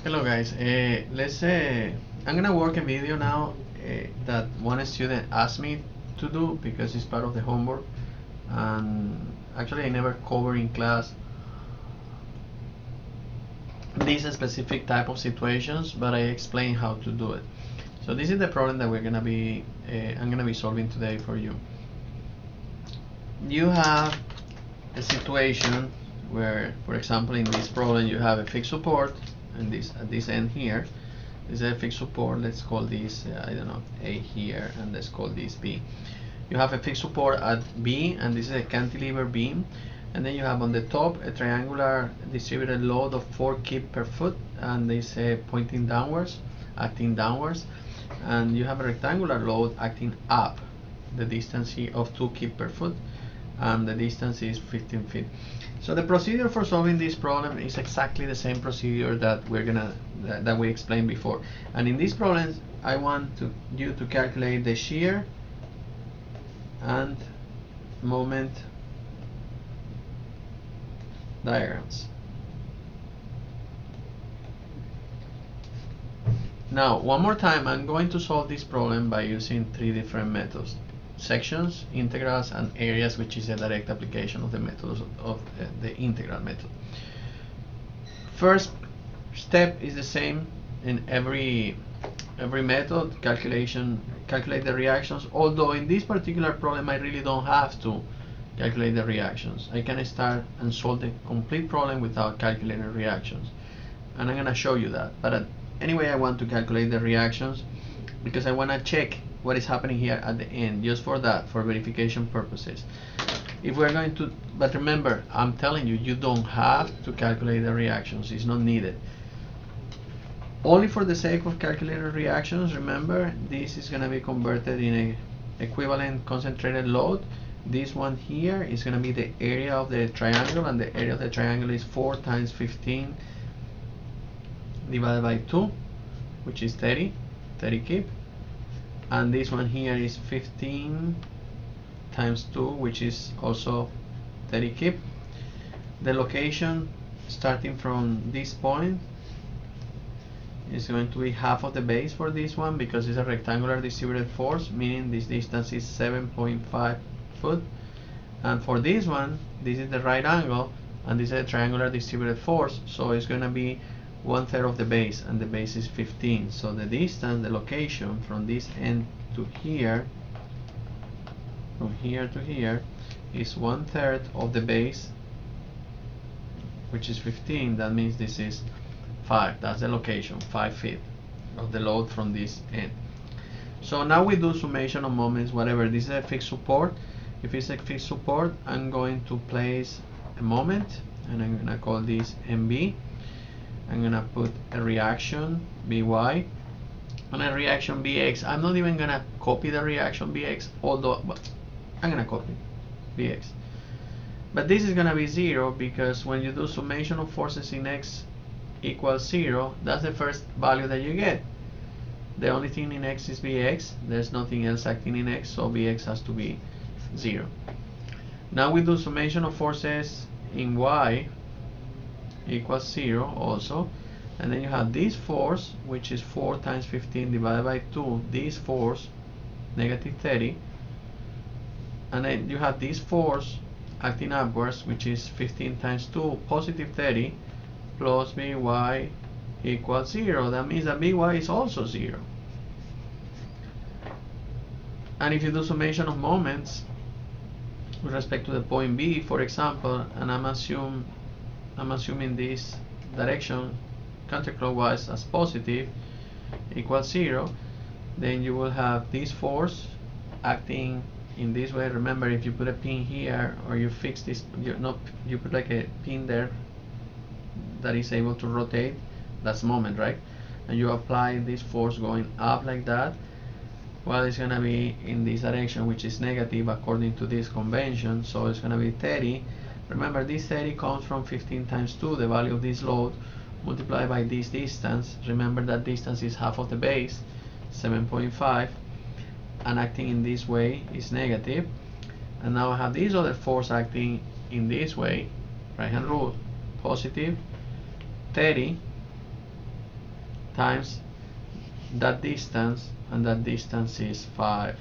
Hello guys, I'm gonna work a video now that one student asked me to do because it's part of the homework, and actually I never cover in class these specific type of situations, but I explain how to do it. So this is the problem that I'm gonna be solving today for you. You have a situation where, for example, in this problem you have a fixed support, and this at this end here is a fixed support. Let's call this I don't know, A here, and let's call this B. You have a fixed support at B, and this is a cantilever beam, and then you have on the top a triangular distributed load of 4 kip per foot, and this pointing downwards, acting downwards, and you have a rectangular load acting up, the distance here of 2 kip per foot, and the distance is 15 feet. So the procedure for solving this problem is exactly the same procedure that we explained before. And in this problem, I want you to calculate the shear and moment diagrams. Now, one more time, I'm going to solve this problem by using 3 different methods: sections, integrals, and areas, which is a direct application of the methods of the integral method. First step is the same in every method: calculate the reactions, although in this particular problem I really don't have to calculate the reactions. I can start and solve the complete problem without calculating reactions, and I'm going to show you that. But anyway, I want to calculate the reactions because I want to check what is happening here at the end, just for that, for verification purposes. If we're going to, but remember, I'm telling you, you don't have to calculate the reactions. It's not needed. Only for the sake of calculating reactions, remember, this is going to be converted in a equivalent concentrated load. This one here is going to be the area of the triangle, and the area of the triangle is 4 times 15 divided by 2, which is 30 kip. And this one here is 15 times 2, which is also 30 kip. The location starting from this point is going to be half of the base for this one, because it's a rectangular distributed force, meaning this distance is 7.5 foot. And for this one, this is the right angle, and this is a triangular distributed force, so it's going to be 1/3 of the base, and the base is 15. So the distance, the location from this end to here, from here to here, is 1/3 of the base, which is 15. That means this is 5. That's the location, 5 feet of the load from this end. So now we do summation of moments, whatever. This is a fixed support. If it's a fixed support, I'm going to place a moment, and I'm going to call this MB. I'm going to put a reaction BY and a reaction BX. I'm not even going to copy the reaction BX, although I'm going to copy BX. But this is going to be 0, because when you do summation of forces in X equals 0, that's the first value that you get. The only thing in X is BX. There's nothing else acting in X, so BX has to be 0. Now we do summation of forces in Y equals 0 also, and then you have this force, which is 4 times 15 divided by 2, this force, negative 30, and then you have this force acting upwards, which is 15 times 2, positive 30, plus By equals 0. That means that By is also 0. And if you do summation of moments with respect to the point B, for example, and I'm assuming this direction counterclockwise as positive equals 0, then you will have this force acting in this way. Remember, if you put a pin here, or you fix this, you put like a pin there that is able to rotate, that's moment, right? And you apply this force going up like that. Well, it's going to be in this direction, which is negative according to this convention, so it's going to be 30. Remember, this 30 comes from 15 times 2, the value of this load, multiplied by this distance. Remember that distance is half of the base, 7.5, and acting in this way is negative. And now I have this other force acting in this way, right hand rule, positive 30 times that distance, and that distance is 5.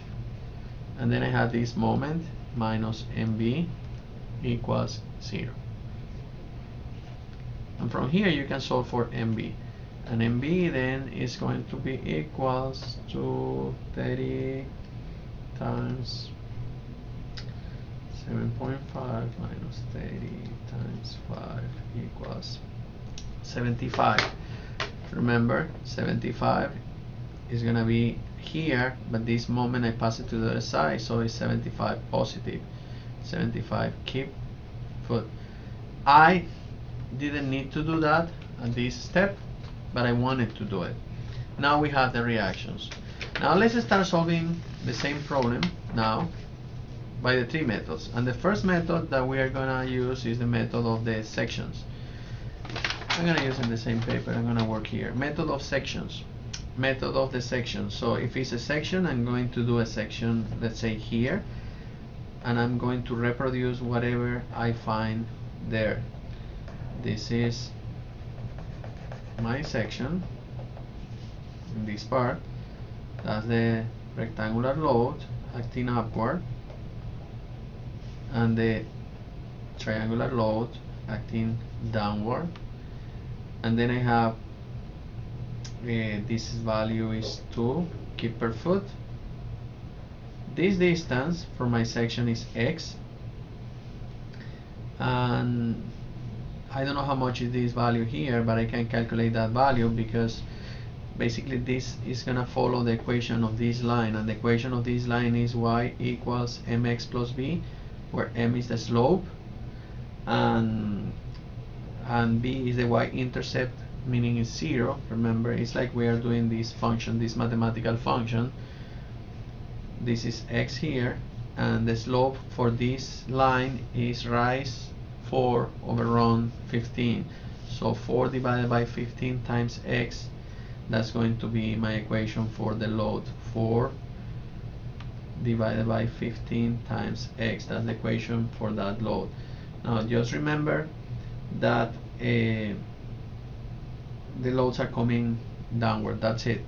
And then I have this moment minus mb equals 0. And from here you can solve for mb. And mb then is going to be equals to 30 times 7.5 minus 30 times 5 equals 75. Remember, 75 is going to be here, but this moment I pass it to the other side, so it's 75 positive. 75 keep foot. I didn't need to do that at this step, but I wanted to do it. Now we have the reactions. Now let's start solving the same problem now by the three methods. And the first method that we are gonna use is the method of the sections. I'm gonna use in the same paper. I'm gonna work here. Method of sections. Method of the section. So if it's a section, I'm going to do a section, let's say here, and I'm going to reproduce whatever I find there. This is my section in this part. That's the rectangular load acting upward, and the triangular load acting downward. And then I have this value is 2 kip per foot. This distance for my section is x, and I don't know how much is this value here, but I can calculate that value because basically this is gonna follow the equation of this line, and the equation of this line is y equals mx plus b, where m is the slope and b is the y-intercept, meaning it's 0. Remember, it's like we are doing this function, this mathematical function. This is x here, and the slope for this line is rise 4 over run 15. So 4 divided by 15 times x, that's going to be my equation for the load. 4 divided by 15 times x, that's the equation for that load. Now just remember that the loads are coming downward. That's it.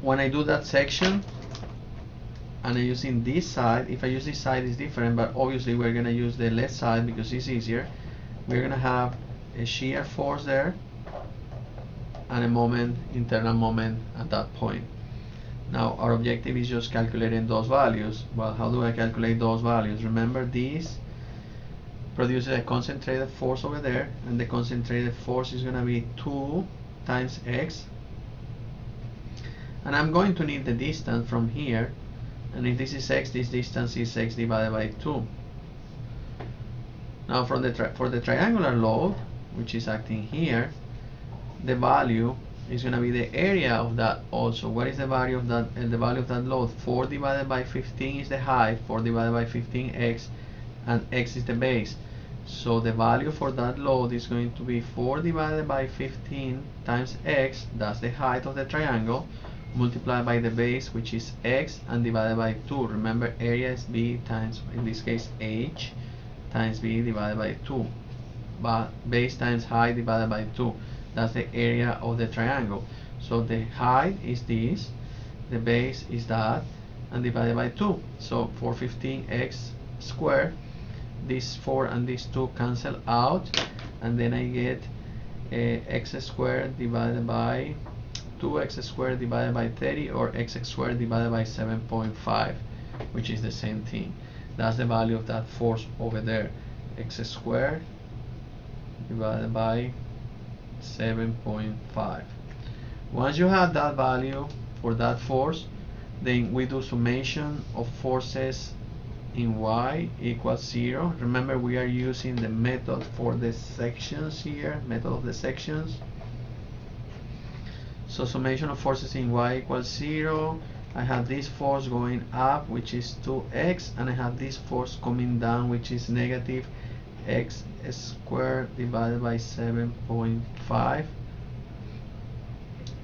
When I do that section and I'm using this side, if I use this side it's different, but obviously we're going to use the left side because it's easier. We're going to have a shear force there and a moment, internal moment at that point. Now our objective is just calculating those values. Well, how do I calculate those values? Remember, this produces a concentrated force over there, and the concentrated force is going to be 2 times x, and I'm going to need the distance from here, and if this is x, this distance is x divided by 2. Now for the triangular load, which is acting here, the value is going to be the area of that also. What is the value of that? The value of that load, 4 divided by 15 is the height, 4 divided by 15 x, and x is the base. So the value for that load is going to be 4 divided by 15 times x, that's the height of the triangle, multiplied by the base, which is x, and divided by 2. Remember, area is b times, in this case, h times b divided by 2. But base times height divided by 2. That's the area of the triangle. So the height is this, the base is that, and divided by 2. So 415x squared, this 4 and this 2 cancel out, and then I get x squared divided by 2x squared divided by 30, or x squared divided by 7.5, which is the same thing. That's the value of that force over there, x squared divided by 7.5. Once you have that value for that force, then we do summation of forces in y equals 0. Remember, we are using the method for the sections here, method of the sections. So summation of forces in y equals 0. I have this force going up, which is 2x, and I have this force coming down, which is negative x squared divided by 7.5,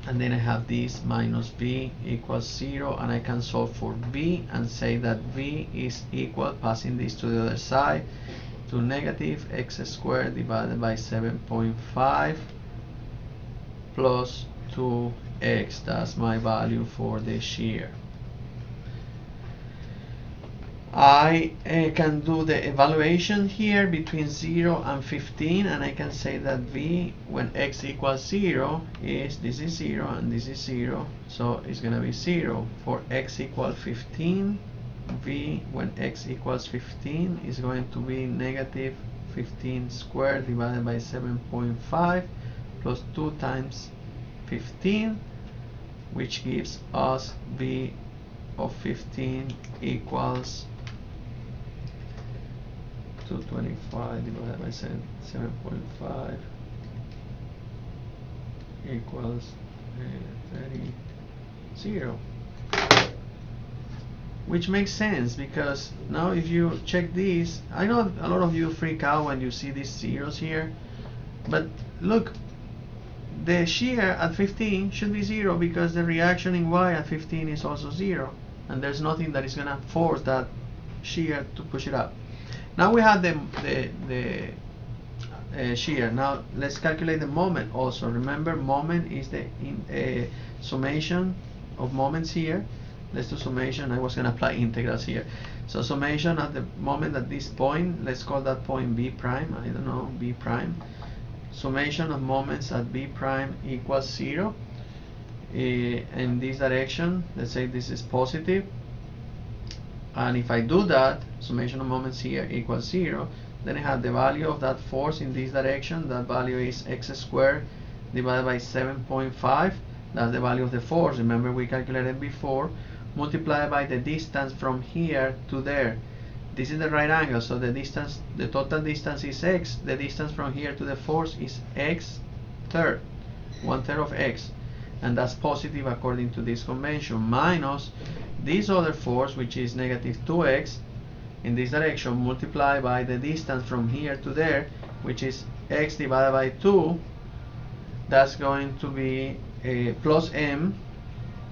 and then I have this minus v equals 0, and I can solve for v and say that v is equal, passing this to the other side, to negative x squared divided by 7.5 plus 2x. That's my value for the shear. I can do the evaluation here between 0 and 15, and I can say that V when x equals 0 is, this is 0 and this is 0, so it's going to be 0. For x equals 15, V when x equals 15 is going to be negative 15 squared divided by 7.5 plus 2 times 15, which gives us V of 15 equals 225 divided by 7.5 equals 0, which makes sense, because now if you check these, I know a lot of you freak out when you see these zeros here, but look, the shear at 15 should be 0 because the reaction in y at 15 is also 0, and there's nothing that is going to force that shear to push it up. Now we have the shear. Now let's calculate the moment also. Remember, moment is the summation of moments here. Let's do summation. I was going to apply integrals here. So summation at the moment at this point, let's call that point B prime. I don't know, B prime. Summation of moments at B prime equals 0. In this direction, let's say this is positive. And if I do that, summation of moments here equals 0, then I have the value of that force in this direction. That value is x squared divided by 7.5. That's the value of the force. Remember, we calculated before. Multiplied by the distance from here to there. This is the right angle, so the distance, the total distance is x. The distance from here to the force is x third, 1/3 of x. And that's positive according to this convention, minus this other force, which is negative 2x in this direction, multiplied by the distance from here to there, which is x divided by 2. That's going to be plus m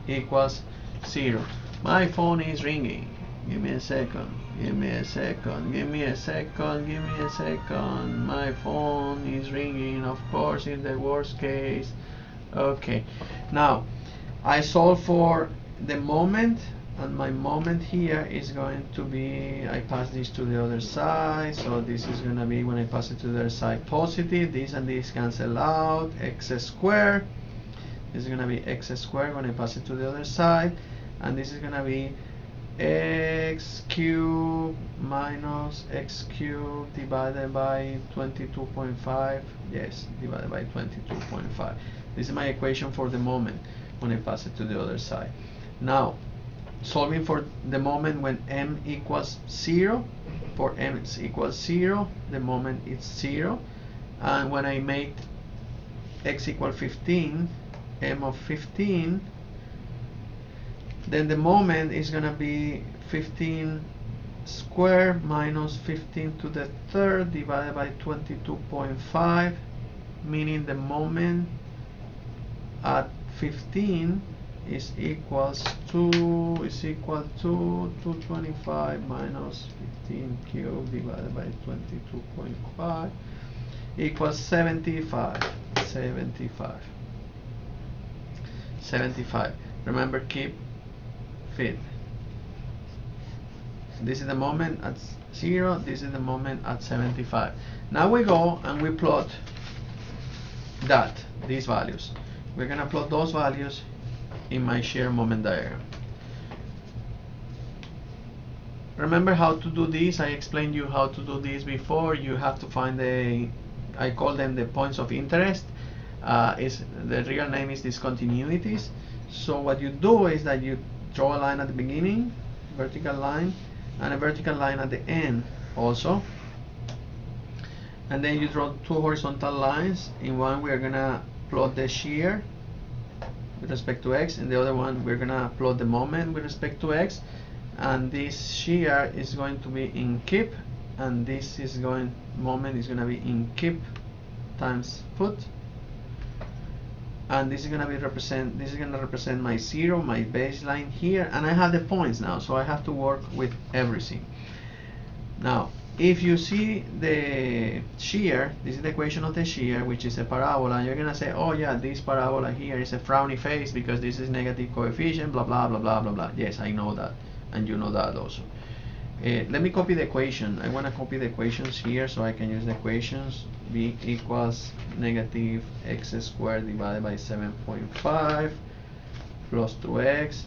equals 0. My phone is ringing. Give me a second. Give me a second. Give me a second. Give me a second. My phone is ringing, of course, in the worst case. Okay, now I solve for the moment, and my moment here is going to be, I pass this to the other side, so this is going to be, when I pass it to the other side, positive. This and this cancel out, x squared. This is going to be x squared when I pass it to the other side, and this is going to be x cubed minus x cubed divided by 22.5. Yes, divided by 22.5. This is my equation for the moment when I pass it to the other side. Now, solving for the moment when m equals 0. For m equals 0, the moment is 0. And when I make x equal 15, m of 15, then the moment is going to be 15 squared minus 15 to the third divided by 22.5, meaning the moment at 15 is equal to 225 minus 15 cubed divided by 22.5 equals 75. Remember, keep fit. This is the moment at 0. This is the moment at 75. Now we go and we plot these values. We're going to plot those values in my shear moment diagram. Remember how to do this? I explained you how to do this before. You have to find I call them the points of interest. The real name is discontinuities. So what you do is that you draw a line at the beginning, vertical line, and a vertical line at the end also. And then you draw two horizontal lines. In one we're going to plot the shear with respect to x, and the other one we're gonna plot the moment with respect to x, and this shear is going to be in kip, and this is moment is gonna be in kip times foot, and this is gonna represent my 0, my baseline here, and I have the points now, so I have to work with everything. Now if you see the shear, this is the equation of the shear, which is a parabola, and you're gonna say, oh yeah, this parabola here is a frowny face because this is negative coefficient, blah blah blah blah blah blah. Yes, I know that, and you know that also. Let me copy the equation. I want to copy the equations here so I can use the equations. B equals negative x squared divided by 7.5 plus 2x,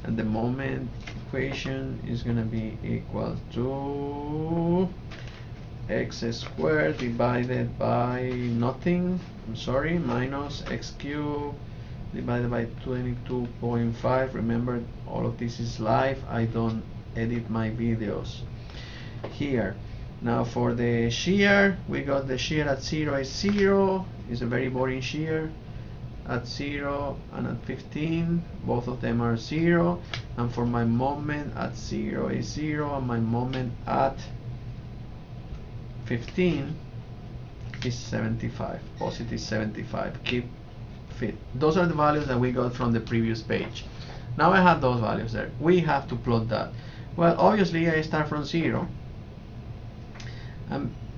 and the moment equation is going to be equal to x squared divided by nothing, I'm sorry, minus x cubed divided by 22.5. Remember, all of this is live. I don't edit my videos here. Now for the shear, we got the shear at 0 is 0. It's a very boring shear. At 0 and at 15, both of them are 0. And for my moment at 0 is 0, and my moment at 15 is 75, positive 75. Keep fit. Those are the values that we got from the previous page. Now I have those values there. We have to plot that. Well, obviously I start from 0.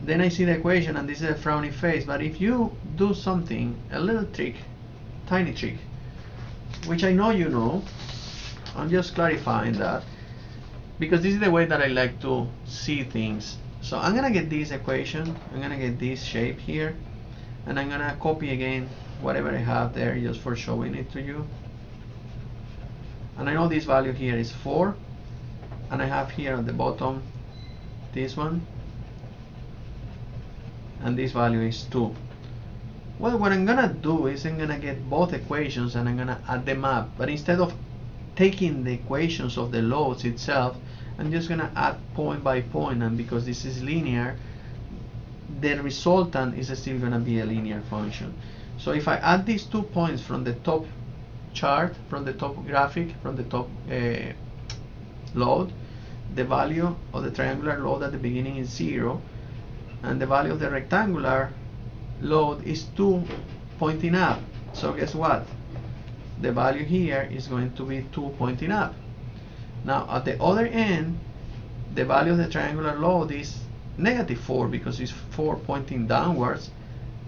Then I see the equation, and this is a frowny face. But if you do something, a little trick, tiny trick, which I know you know, I'm just clarifying that, because this is the way that I like to see things. So I'm gonna get this equation, I'm gonna get this shape here, and I'm gonna copy again whatever I have there just for showing it to you. And I know this value here is 4, and I have here at the bottom this one, and this value is 2. Well, what I'm gonna do is I'm gonna get both equations and I'm gonna add them up, but instead of taking the equations of the loads itself, I'm just gonna add point by point, and because this is linear, the resultant is still gonna be a linear function. So if I add these 2 points from the top chart, from the top graphic, from the top load, the value of the triangular load at the beginning is 0, and the value of the rectangular load is 2 pointing up. So guess what? The value here is going to be 2 pointing up. Now at the other end, the value of the triangular load is negative 4 because it's 4 pointing downwards,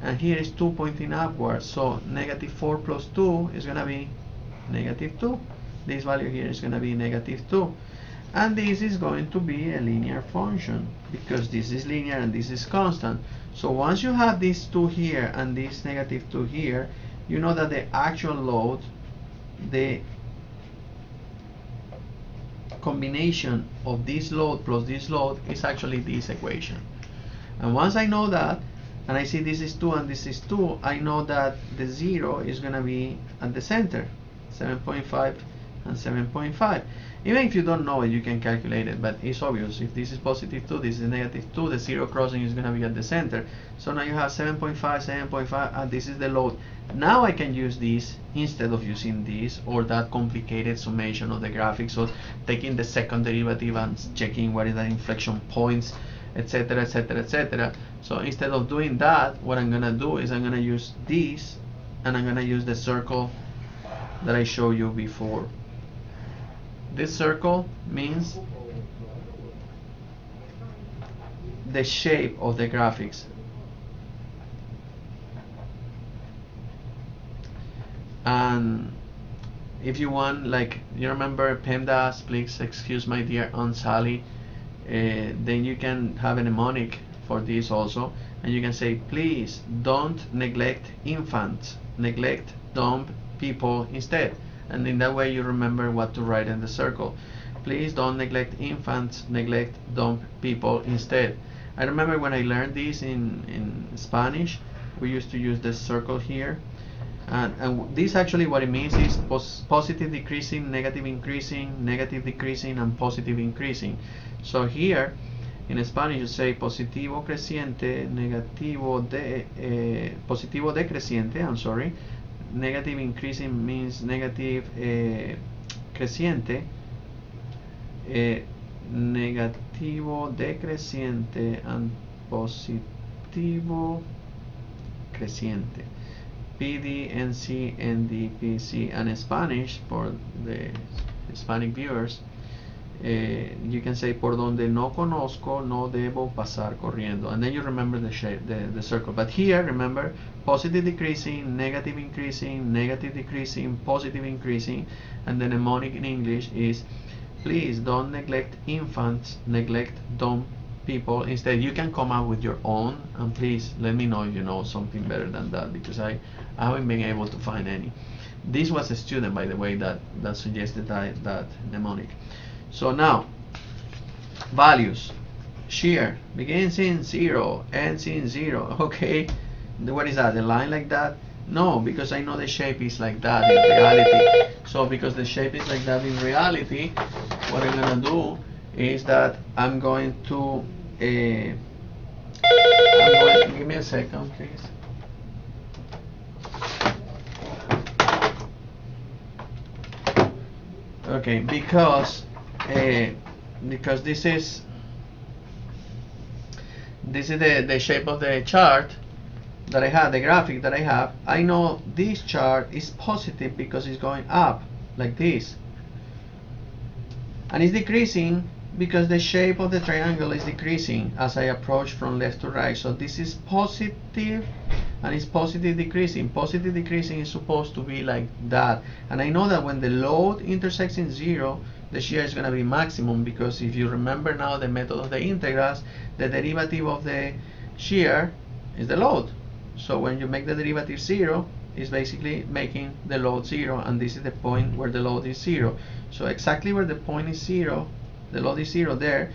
and here is 2 pointing upwards. So negative 4 plus 2 is going to be negative 2. This value here is going to be negative 2. And this is going to be a linear function because this is linear and this is constant. So once you have these 2 here and this negative 2 here, you know that the actual load, the combination of this load plus this load, is actually this equation. And once I know that, and I see this is 2 and this is 2, I know that the 0 is going to be at the center, 7.5 and 7.5. Even if you don't know it, you can calculate it, but it's obvious. If this is positive 2, this is negative 2, the 0 crossing is going to be at the center. So now you have 7.5, 7.5, and this is the load. Now I can use this instead of using this or that complicated summation of the graphics, so taking the second derivative and checking what is the inflection points, etc, etc, etc. So instead of doing that, what I'm going to do is I'm going to use this, and I'm going to use the circle that I showed you before. This circle means the shape of the graphics. And if you want, like, you remember PEMDAS, please excuse my dear Aunt Sally, then you can have a mnemonic for this also, and you can say, please don't neglect infants, neglect dumb people instead. And in that way you remember what to write in the circle. Please don't neglect infants, neglect dumb people instead. I remember when I learned this in Spanish, we used to use this circle here, and this actually what it means is positive decreasing, negative increasing, negative decreasing, and positive increasing. So here in Spanish you say positivo creciente, negativo positivo decreciente, I'm sorry. Negative increasing means negative creciente, negativo decreciente, and positivo creciente. PD, NC, ND, PC, and Spanish for the Hispanic viewers. you can say por donde no conozco no debo pasar corriendo, and then you remember the shape, the circle. But here, remember, positive decreasing, negative increasing, negative decreasing, positive increasing, and the mnemonic in English is please don't neglect infants, neglect dumb people. Instead, you can come up with your own, and please let me know if you know something better than that, because I haven't been able to find any. This was a student, by the way, that suggested that mnemonic. So now, values. Shear begins in 0, ends in 0. Okay, what is that? A line like that? No, because I know the shape is like that in reality. So because the shape is like that in reality, what I'm gonna do is that I'm going to give me a second, please. Okay, because this is the shape of the chart that I have, the graphic that I have. I know this chart is positive because it's going up like this, and it's decreasing because the shape of the triangle is decreasing as I approach from left to right. So this is positive, and it's positive decreasing. Positive decreasing is supposed to be like that, and I know that when the load intersects in 0, the shear is going to be maximum, because if you remember now the method of the integrals, the derivative of the shear is the load. So when you make the derivative 0, it's basically making the load 0, and this is the point where the load is 0. So exactly where the point is 0, the load is 0 there.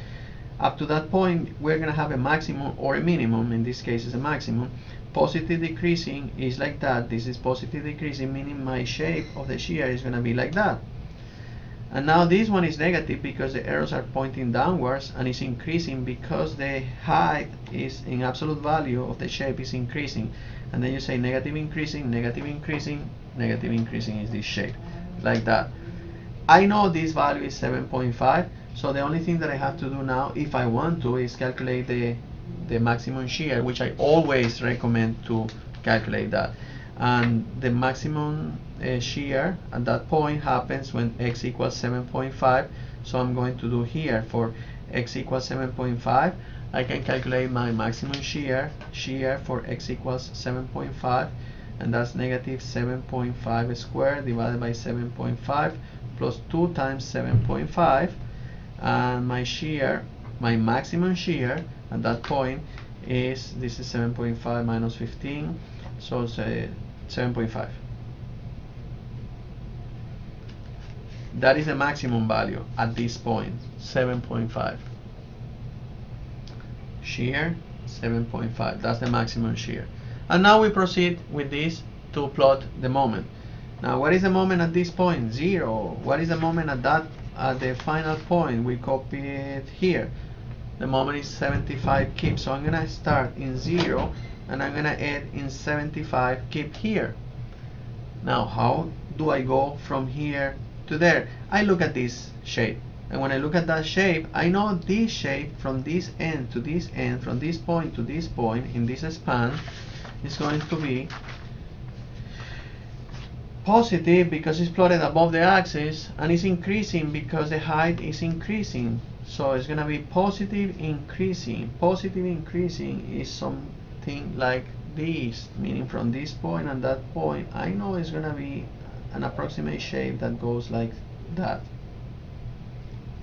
Up to that point, we're going to have a maximum or a minimum. In this case, it's a maximum. Positive decreasing is like that. This is positive decreasing, meaning my shape of the shear is going to be like that. And now this one is negative because the arrows are pointing downwards, and it's increasing because the height is in absolute value of the shape is increasing. And then you say negative increasing, negative increasing, negative increasing is this shape, like that. I know this value is 7.5, so the only thing that I have to do now, if I want to, is calculate the maximum shear, which I always recommend to calculate that. And the maximum shear at that point happens when x equals 7.5. So I'm going to do here for x equals 7.5. I can calculate my maximum shear for x equals 7.5, and that's negative 7.5 squared divided by 7.5 plus 2 times 7.5, and my shear, my maximum shear at that point is, this is 7.5 minus 15, so say 7.5. That is the maximum value at this point, 7.5. Shear 7.5, that's the maximum shear. And now we proceed with this to plot the moment. Now what is the moment at this point? 0. What is the moment at the final point? We copy it here. The moment is 75 keep, so I'm gonna start in 0 and I'm gonna add in 75 keep here. Now how do I go from here to there? I look at this shape, and when I look at that shape, I know this shape from this end to this end, from this point to this point in this span, is going to be positive because it's plotted above the axis, and it's increasing because the height is increasing. So it's going to be positive increasing. Positive increasing is something like this, meaning from this point and that point, I know it's going to be an approximate shape that goes like that.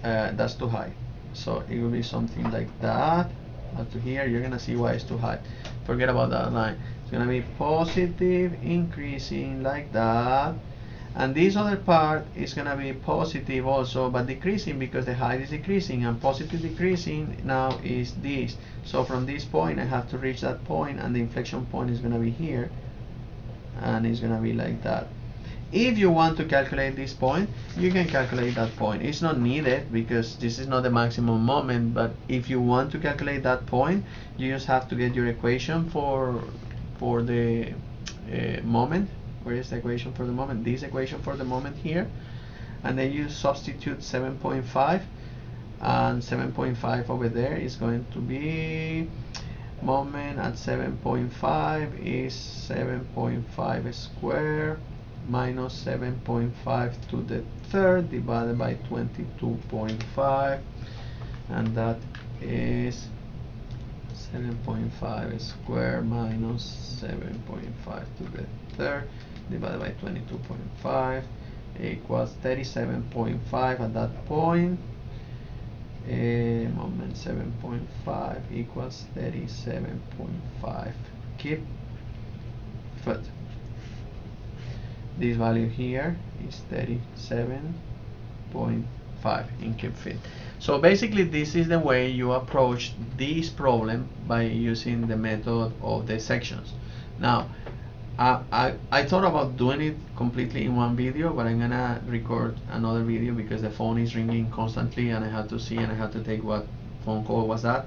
That's too high. So it will be something like that. Up to here, you're going to see why it's too high. Forget about that line. It's going to be positive increasing like that. And this other part is going to be positive also, but decreasing because the height is decreasing, and positive decreasing now is this. So from this point I have to reach that point, and the inflection point is going to be here, and it's going to be like that. If you want to calculate this point, you can calculate that point. It's not needed because this is not the maximum moment, but if you want to calculate that point, you just have to get your equation for the moment. Where is the equation for the moment? This equation for the moment here, and then you substitute 7.5, and 7.5 over there is going to be moment at 7.5 is 7.5 squared minus 7.5 to the third divided by 22.5, and that is 7.5 squared minus 7.5 to the third divided by 22.5 equals 37.5 at that point. Moment 7.5 equals 37.5 cubic foot. This value here is 37.5 in cubic feet. So basically this is the way you approach this problem by using the method of the sections. Now I thought about doing it completely in one video, but I'm gonna record another video because the phone is ringing constantly and I have to see and I have to take what phone call was that.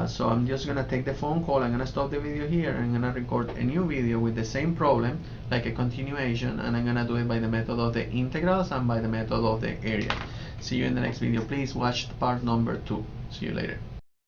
So I'm just gonna take the phone call, I'm gonna stop the video here, and I'm gonna record a new video with the same problem, like a continuation, and I'm gonna do it by the method of the integrals and by the method of the area. See you in the next video. Please watch part number 2. See you later.